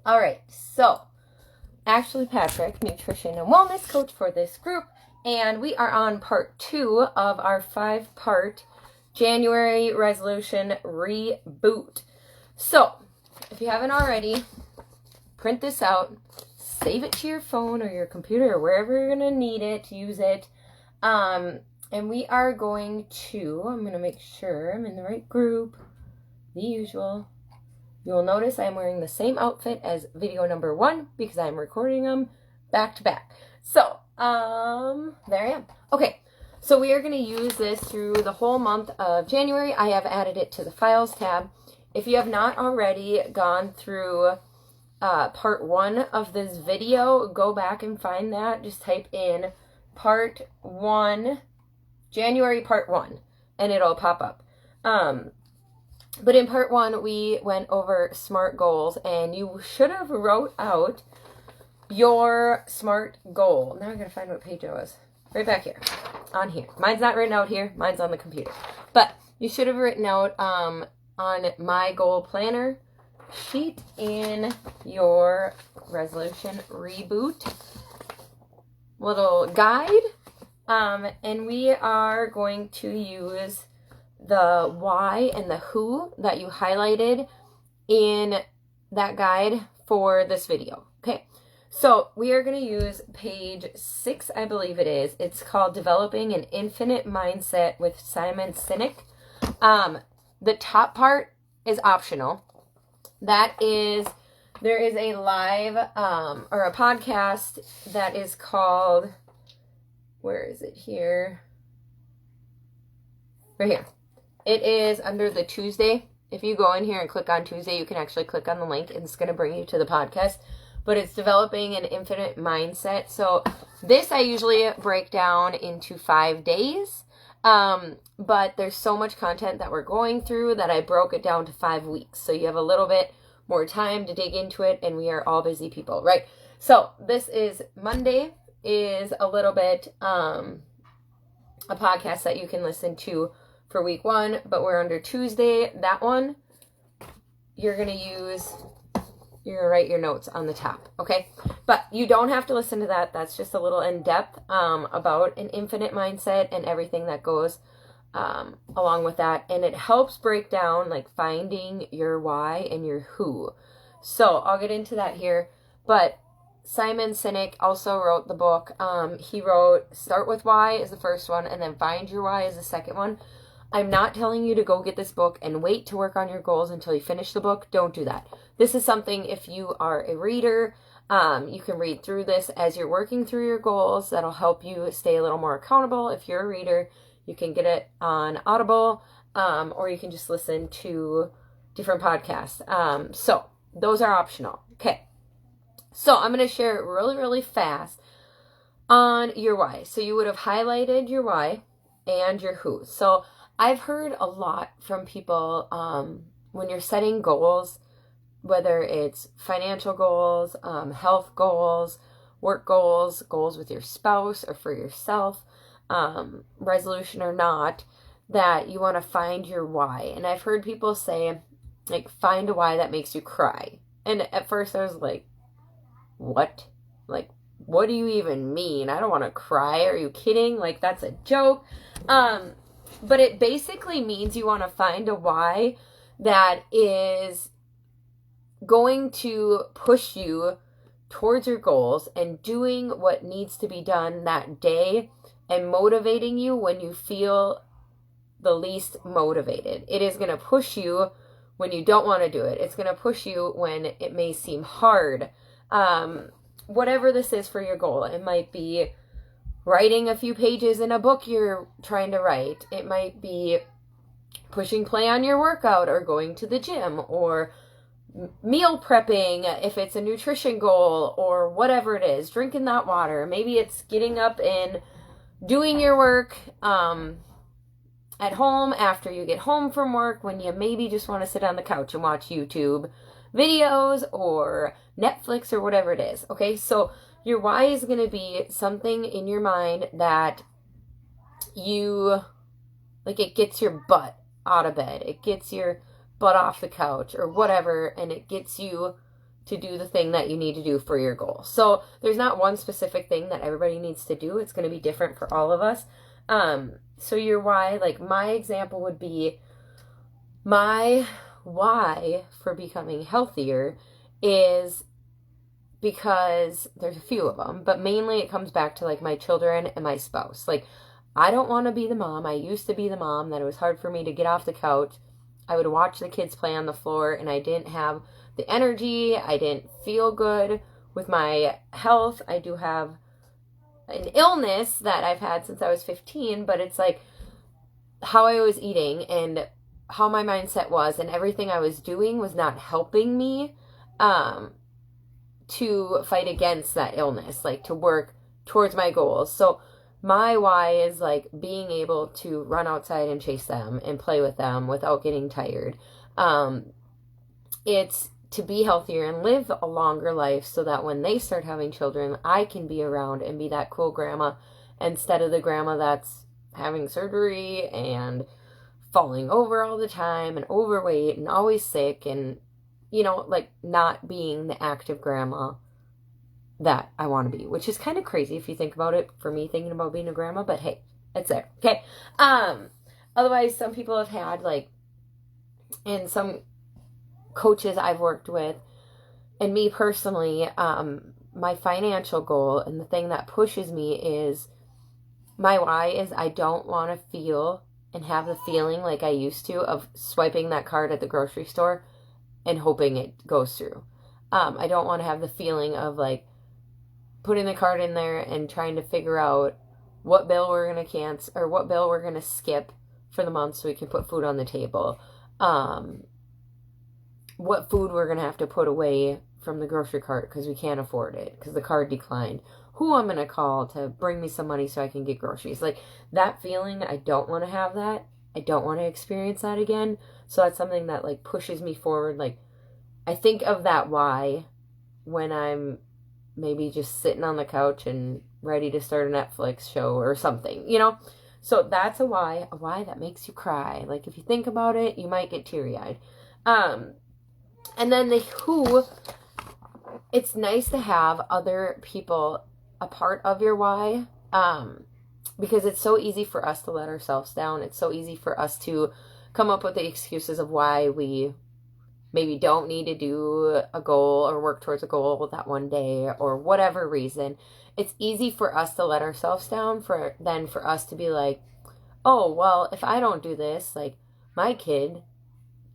All right, so Ashley Patrick, nutrition and wellness coach for this group, and we are on part 2 of our 5-part January resolution reboot. So, if you haven't already, print this out, save it to your phone or your computer or wherever you're going to need it, use it. And we are going to, I'm going to make sure I'm in the right group, the usual. You will notice I'm wearing the same outfit as video number 1 because I'm recording them back to back. So, there I am. Okay, so we are going to use this through the whole month of January. I have added it to the Files tab. If you have not already gone through part 1 of this video, go back and find that. Just type in part 1, January part 1, and it'll pop up. But in part 1, we went over SMART goals, and you should have wrote out your SMART goal. Now I gotta find what page it was. Right back here. On here. Mine's not written out here. Mine's on the computer. But you should have written out on my goal planner sheet in your resolution reboot little guide. And we are going to use the why and the who that you highlighted in that guide for this video. Okay, so we are going to use page 6, I believe it is. It's called Developing an Infinite Mindset with Simon Sinek. The top part is optional. That is, there is a live or a podcast that is called, where is it here? Right here. It is under the Tuesday. If you go in here and click on Tuesday, you can actually click on the link and it's going to bring you to the podcast. But it's Developing an Infinite Mindset. So this I usually break down into 5 days. But there's so much content that we're going through that I broke it down to 5 weeks. So you have a little bit more time to dig into it, and we are all busy people, right? So this is Monday is a little bit a podcast that you can listen to for week 1, but we're under Tuesday. That one, you're going to write your notes on the top, okay? But you don't have to listen to that. That's just a little in-depth about an infinite mindset and everything that goes along with that. And it helps break down, like, finding your why and your who. So I'll get into that here. But Simon Sinek also wrote the book. He wrote Start with Why is the first one, and then Find Your Why is the second one. I'm not telling you to go get this book and wait to work on your goals until you finish the book. Don't do that. This is something, if you are a reader, you can read through this as you're working through your goals. That'll help you stay a little more accountable. If you're a reader, you can get it on Audible, or you can just listen to different podcasts. So those are optional. Okay. So I'm going to share it really, really fast on your why. So you would have highlighted your why and your who. So I've heard a lot from people when you're setting goals, whether it's financial goals, health goals, work goals, goals with your spouse or for yourself, resolution or not, that you want to find your why. And I've heard people say, like, find a why that makes you cry. And at first I was like, what? Like, what do you even mean? I don't want to cry. Are you kidding? Like, that's a joke. But it basically means you want to find a why that is going to push you towards your goals and doing what needs to be done that day and motivating you when you feel the least motivated. It is going to push you when you don't want to do it. It's going to push you when it may seem hard. Whatever this is for your goal, it might be writing a few pages in a book you're trying to write. It might be pushing play on your workout or going to the gym or meal prepping if it's a nutrition goal or whatever it is, drinking that water. Maybe it's getting up and doing your work at home after you get home from work when you maybe just want to sit on the couch and watch YouTube videos or Netflix or whatever it is. Okay, so your why is going to be something in your mind that you, like, it gets your butt out of bed. It gets your butt off the couch or whatever, and it gets you to do the thing that you need to do for your goal. So there's not one specific thing that everybody needs to do. It's going to be different for all of us. So your why, like my example would be, my why for becoming healthier is because there's a few of them, but mainly it comes back to like my children and my spouse. Like, I don't want to be the mom. I used to be the mom that it was hard for me to get off the couch. I would watch the kids play on the floor and I didn't have the energy. I didn't feel good with my health. I do have an illness that I've had since I was 15, but it's like how I was eating and how my mindset was, and everything I was doing was not helping me to fight against that illness, like to work towards my goals. So my why is like being able to run outside and chase them and play with them without getting tired. It's to be healthier and live a longer life so that when they start having children, I can be around and be that cool grandma instead of the grandma that's having surgery and falling over all the time and overweight and always sick and, you know, like not being the active grandma that I want to be, which is kind of crazy if you think about it, for me thinking about being a grandma, but hey, it's there. Okay. Otherwise, some people have had like, and some coaches I've worked with, and me personally, my financial goal and the thing that pushes me is, my why is I don't want to feel and have the feeling like I used to of swiping that card at the grocery store and hoping it goes through. I don't want to have the feeling of like putting the card in there and trying to figure out what bill we're going to cancel or what bill we're going to skip for the month so we can put food on the table. What food we're going to have to put away from the grocery cart because we can't afford it because the card declined. Who I'm going to call to bring me some money so I can get groceries. Like that feeling, I don't want to have that. I don't want to experience that again. So that's something that like pushes me forward. Like I think of that why when I'm maybe just sitting on the couch and ready to start a Netflix show or something, you know? So that's a why that makes you cry. Like if you think about it, you might get teary-eyed. And then the who, it's nice to have other people a part of your why, because it's so easy for us to let ourselves down. It's so easy for us to come up with the excuses of why we maybe don't need to do a goal or work towards a goal that one day or whatever reason. It's easy for us to let ourselves down for us to be like, oh, well, if I don't do this, like my kid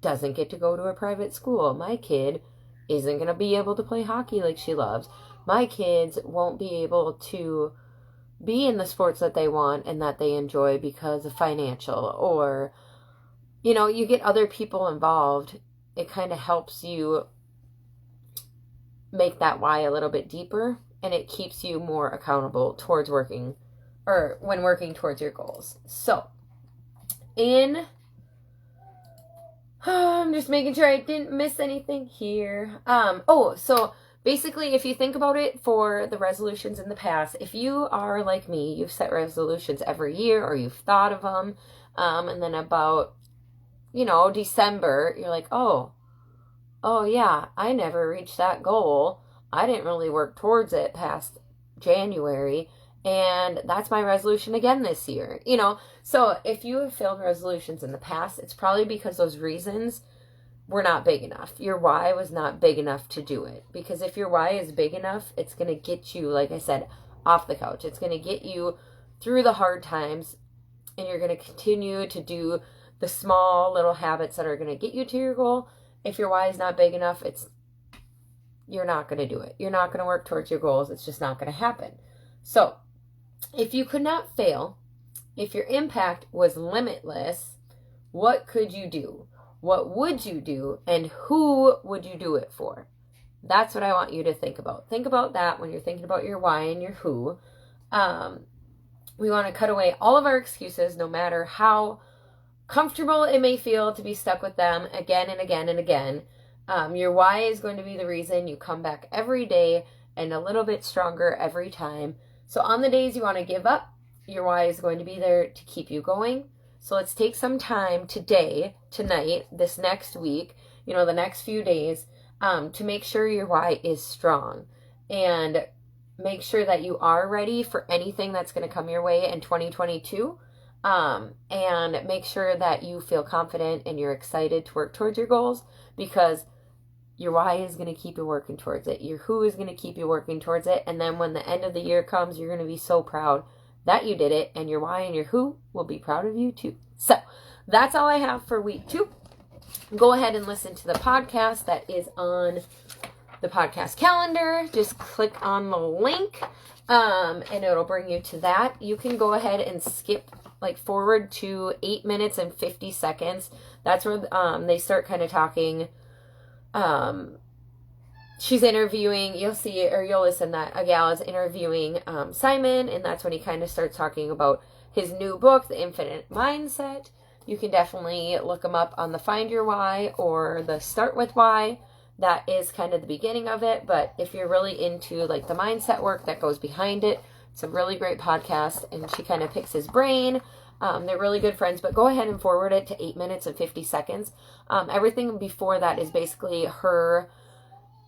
doesn't get to go to a private school. My kid isn't going to be able to play hockey like she loves. My kids won't be able to be in the sports that they want and that they enjoy because of financial, or, you know, you get other people involved. It kind of helps you make that why a little bit deeper, and it keeps you more accountable towards working, or when working towards your goals. So, I'm just making sure I didn't miss anything here. So basically, if you think about it for the resolutions in the past, if you are like me, you've set resolutions every year or you've thought of them, and then about, December, you're like, oh yeah, I never reached that goal. I didn't really work towards it past January, and that's my resolution again this year, So if you have failed resolutions in the past, it's probably because those reasons were not big enough. Your why was not big enough to do it. Because if your why is big enough, it's going to get you, like I said, off the couch. It's going to get you through the hard times, and you're going to continue to do the small little habits that are going to get you to your goal. If your why is not big enough, you're not going to do it. You're not going to work towards your goals. It's just not going to happen. So, if you could not fail, if your impact was limitless, what could you do? What would you do? And who would you do it for? That's what I want you to think about. Think about that when you're thinking about your why and your who. We want to cut away all of our excuses, no matter how comfortable it may feel to be stuck with them again and again and again. Your why is going to be the reason you come back every day and a little bit stronger every time. So on the days you want to give up, your why is going to be there to keep you going. So let's take some time today, tonight, this next week, the next few days, to make sure your why is strong, and make sure that you are ready for anything that's going to come your way in 2022. And make sure that you feel confident and you're excited to work towards your goals, because your why is going to keep you working towards it. Your who is going to keep you working towards it. And then when the end of the year comes, you're going to be so proud that you did it, and your why and your who will be proud of you too. So that's all I have for week 2. Go ahead and listen to the podcast that is on the podcast calendar. Just click on the link, and it'll bring you to that. You can go ahead and skip forward to 8 minutes and 50 seconds. That's where they start kind of talking. She's interviewing, you'll listen that a gal is interviewing Simon, and that's when he kind of starts talking about his new book, The Infinite Mindset. You can definitely look him up on the Find Your Why or the Start With Why. That is kind of the beginning of it, but if you're really into the mindset work that goes behind it, it's a really great podcast, and she kind of picks his brain. They're really good friends, but go ahead and forward it to 8 minutes and 50 seconds. Everything before that is basically her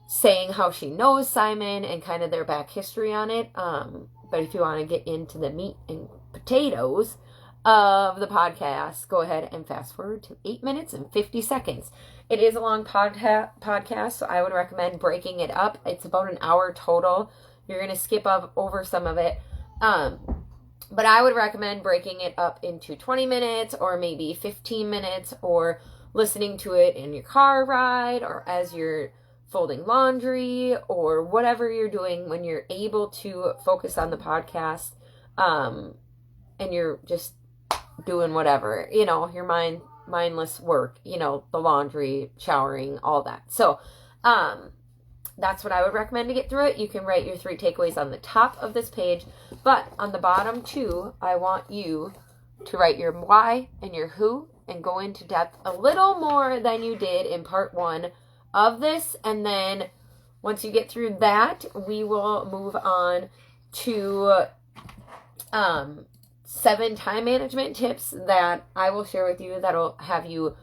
saying how she knows Simon and kind of their back history on it. But if you want to get into the meat and potatoes of the podcast, go ahead and fast forward to 8 minutes and 50 seconds. It is a long podcast, so I would recommend breaking it up. It's about an hour total. You're going to skip over some of it. But I would recommend breaking it up into 20 minutes or maybe 15 minutes, or listening to it in your car ride or as you're folding laundry or whatever you're doing when you're able to focus on the podcast, and you're just doing whatever, your mindless work, the laundry, showering, all that. So, that's what I would recommend to get through it. You can write your 3 takeaways on the top of this page, but on the bottom 2, I want you to write your why and your who and go into depth a little more than you did in part 1 of this. And then once you get through that, we will move on to 7 time management tips that I will share with you that'll have you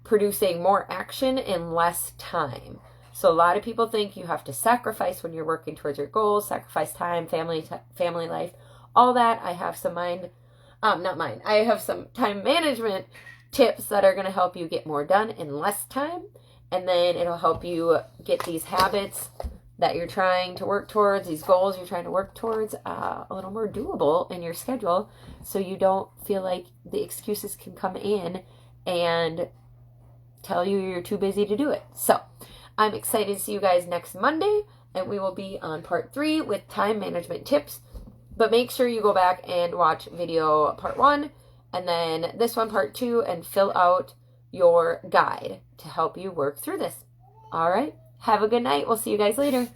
producing more action in less time. So a lot of people think you have to sacrifice when you're working towards your goals, sacrifice time, family life, all that. I have some I have some time management tips that are going to help you get more done in less time. And then it'll help you get these habits that you're trying to work towards, these goals you're trying to work towards, a little more doable in your schedule, so you don't feel like the excuses can come in and tell you you're too busy to do it. So I'm excited to see you guys next Monday, and we will be on part 3 with time management tips. But make sure you go back and watch video part 1, and then this one part 2, and fill out your guide to help you work through this. All right. Have a good night. We'll see you guys later.